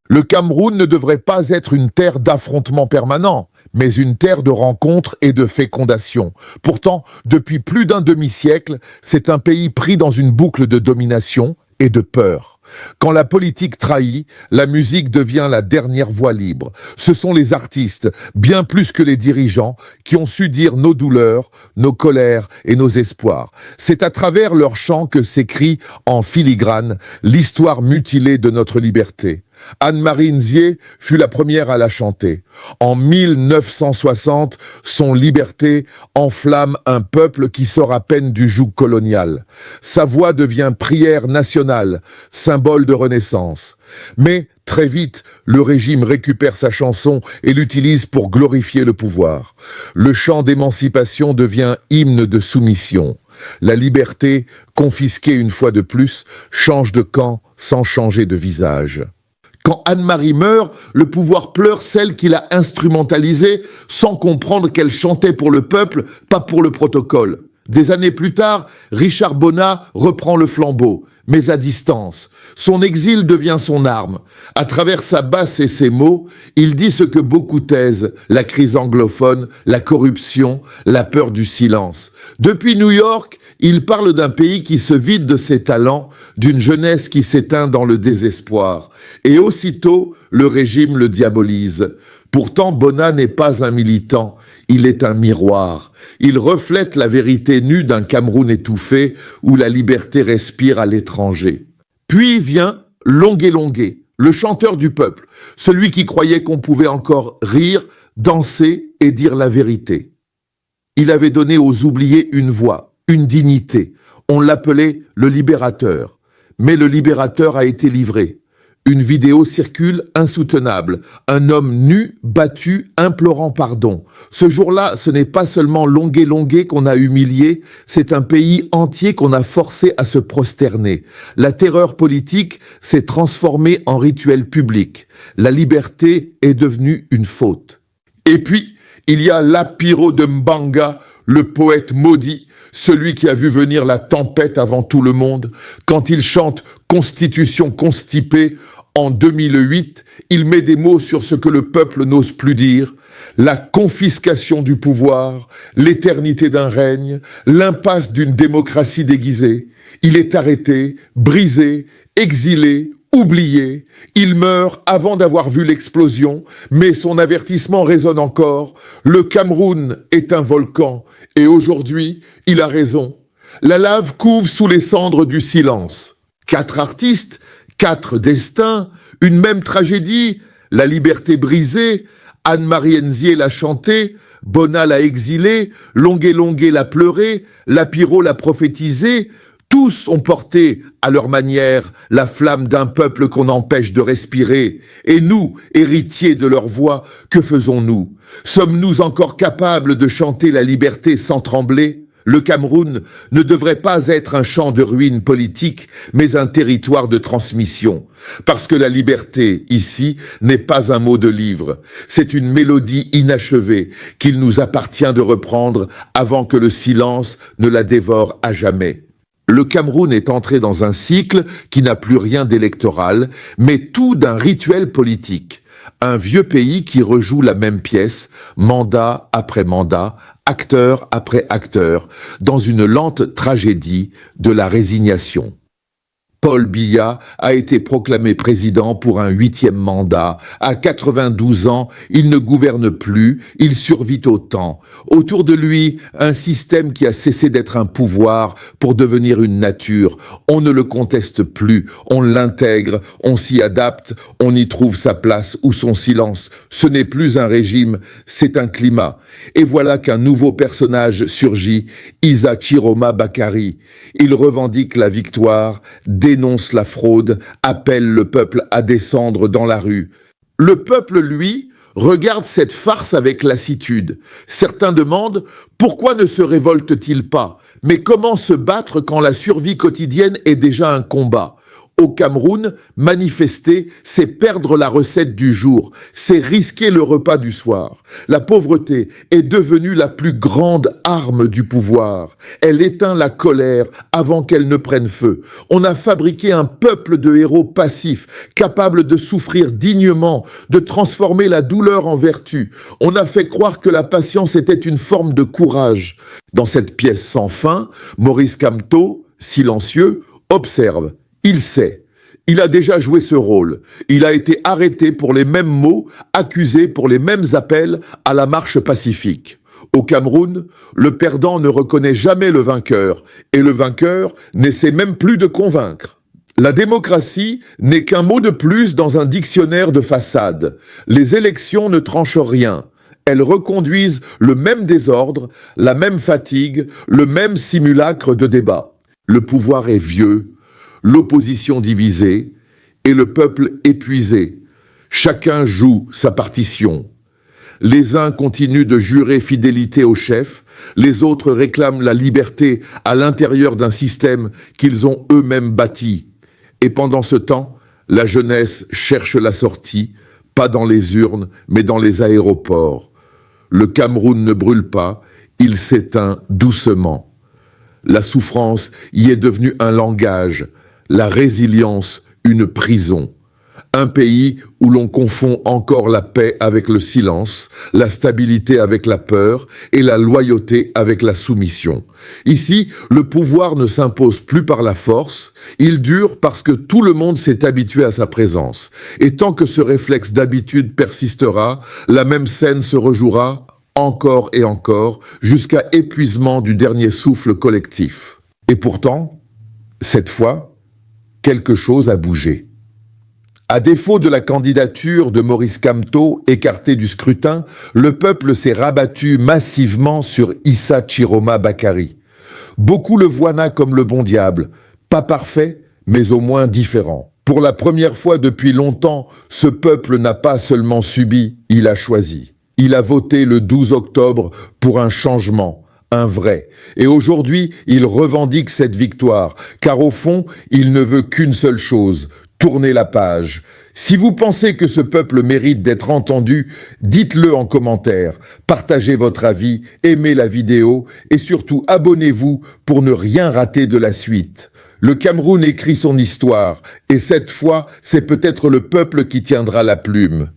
Le Cameroun ne devrait pas être une terre d'affrontement permanent, mais une terre de rencontres et de fécondation. Pourtant, depuis plus d'un demi-siècle, c'est un pays pris dans une boucle de domination et de peur. Quand la politique trahit, la musique devient la dernière voie libre. Ce sont les artistes, bien plus que les dirigeants, qui ont su dire nos douleurs, nos colères et nos espoirs. C'est à travers leurs chants que s'écrit en filigrane l'histoire mutilée de notre liberté. Anne-Marie Nzié fut la première à la chanter. En 1960, son liberté enflamme un peuple qui sort à peine du joug colonial. Sa voix devient prière nationale, symbole de renaissance. Mais, très vite, le régime récupère sa chanson et l'utilise pour glorifier le pouvoir. Le chant d'émancipation devient hymne de soumission. La liberté, confisquée une fois de plus, change de camp sans changer de visage. Quand Anne-Marie meurt, le pouvoir pleure celle qui l'a instrumentalisée sans comprendre qu'elle chantait pour le peuple, pas pour le protocole. Des années plus tard, Richard Bonnat reprend le flambeau, mais à distance. Son exil devient son arme. À travers sa basse et ses mots, il dit ce que beaucoup taisent, la crise anglophone, la corruption, la peur du silence. Depuis New York, il parle d'un pays qui se vide de ses talents, d'une jeunesse qui s'éteint dans le désespoir. Et aussitôt, le régime le diabolise. Pourtant, Bonnat n'est pas un militant, il est un miroir. Il reflète la vérité nue d'un Cameroun étouffé où la liberté respire à l'étranger. Puis vient Longué Longué, le chanteur du peuple, celui qui croyait qu'on pouvait encore rire, danser et dire la vérité. Il avait donné aux oubliés une voix, une dignité. On l'appelait le libérateur. Mais le libérateur a été livré. Une vidéo circule insoutenable. Un homme nu, battu, implorant pardon. Ce jour-là, ce n'est pas seulement Longué Longué qu'on a humilié, c'est un pays entier qu'on a forcé à se prosterner. La terreur politique s'est transformée en rituel public. La liberté est devenue une faute. Et puis, il y a Lapiro de Mbanga, le poète maudit, celui qui a vu venir la tempête avant tout le monde. Quand il chante « Constitution constipée », en 2008, il met des mots sur ce que le peuple n'ose plus dire, la confiscation du pouvoir, l'éternité d'un règne, l'impasse d'une démocratie déguisée. Il est arrêté, brisé, exilé, oublié. Il meurt avant d'avoir vu l'explosion, mais son avertissement résonne encore. Le Cameroun est un volcan, et aujourd'hui, il a raison. La lave couve sous les cendres du silence. 4 artistes, 4 destins, une même tragédie, la liberté brisée, Anne-Marie Nzié l'a chanté, Bonnat l'a exilé, Longué Longué l'a pleuré, Lapiro l'a prophétisé. Tous ont porté, à leur manière, la flamme d'un peuple qu'on empêche de respirer. Et nous, héritiers de leur voix, que faisons-nous? Sommes-nous encore capables de chanter la liberté sans trembler? Le Cameroun ne devrait pas être un champ de ruines politiques, mais un territoire de transmission. Parce que la liberté, ici, n'est pas un mot de livre. C'est une mélodie inachevée qu'il nous appartient de reprendre avant que le silence ne la dévore à jamais. Le Cameroun est entré dans un cycle qui n'a plus rien d'électoral, mais tout d'un rituel politique. Un vieux pays qui rejoue la même pièce, mandat après mandat, acteur après acteur, dans une lente tragédie de la résignation. Paul Biya a été proclamé président pour un 8e mandat. À 92 ans, il ne gouverne plus, il survit au temps. Autour de lui, un système qui a cessé d'être un pouvoir pour devenir une nature. On ne le conteste plus, on l'intègre, on s'y adapte, on y trouve sa place ou son silence. Ce n'est plus un régime, c'est un climat. Et voilà qu'un nouveau personnage surgit, Issa Chiroma Bakary. Il revendique la victoire, dénonce la fraude, appelle le peuple à descendre dans la rue. Le peuple, lui, regarde cette farce avec lassitude. Certains demandent pourquoi ne se révolte-t-il pas? Mais comment se battre quand la survie quotidienne est déjà un combat? Au Cameroun, manifester, c'est perdre la recette du jour, c'est risquer le repas du soir. La pauvreté est devenue la plus grande arme du pouvoir. Elle éteint la colère avant qu'elle ne prenne feu. On a fabriqué un peuple de héros passifs, capables de souffrir dignement, de transformer la douleur en vertu. On a fait croire que la patience était une forme de courage. Dans cette pièce sans fin, Maurice Kamto, silencieux, observe. Il sait, il a déjà joué ce rôle. Il a été arrêté pour les mêmes mots, accusé pour les mêmes appels à la marche pacifique. Au Cameroun, le perdant ne reconnaît jamais le vainqueur, et le vainqueur n'essaie même plus de convaincre. La démocratie n'est qu'un mot de plus dans un dictionnaire de façade. Les élections ne tranchent rien. Elles reconduisent le même désordre, la même fatigue, le même simulacre de débat. Le pouvoir est vieux, l'opposition divisée et le peuple épuisé. Chacun joue sa partition. Les uns continuent de jurer fidélité au chef, les autres réclament la liberté à l'intérieur d'un système qu'ils ont eux-mêmes bâti. Et pendant ce temps, la jeunesse cherche la sortie, pas dans les urnes, mais dans les aéroports. Le Cameroun ne brûle pas, il s'éteint doucement. La souffrance y est devenue un langage, la résilience une prison. Un pays où l'on confond encore la paix avec le silence, la stabilité avec la peur et la loyauté avec la soumission. Ici, le pouvoir ne s'impose plus par la force, il dure parce que tout le monde s'est habitué à sa présence. Et tant que ce réflexe d'habitude persistera, la même scène se rejouera encore et encore, jusqu'à épuisement du dernier souffle collectif. Et pourtant, cette fois, quelque chose a bougé. À défaut de la candidature de Maurice Kamto, écarté du scrutin, le peuple s'est rabattu massivement sur Issa Chiroma Bakary. Beaucoup le voient là comme le bon diable, pas parfait, mais au moins différent. Pour la première fois depuis longtemps, ce peuple n'a pas seulement subi, il a choisi. Il a voté le 12 octobre pour un changement, un vrai. Et aujourd'hui, il revendique cette victoire, car au fond, il ne veut qu'une seule chose, tourner la page. Si vous pensez que ce peuple mérite d'être entendu, dites-le en commentaire, partagez votre avis, aimez la vidéo et surtout abonnez-vous pour ne rien rater de la suite. Le Cameroun écrit son histoire et cette fois, c'est peut-être le peuple qui tiendra la plume.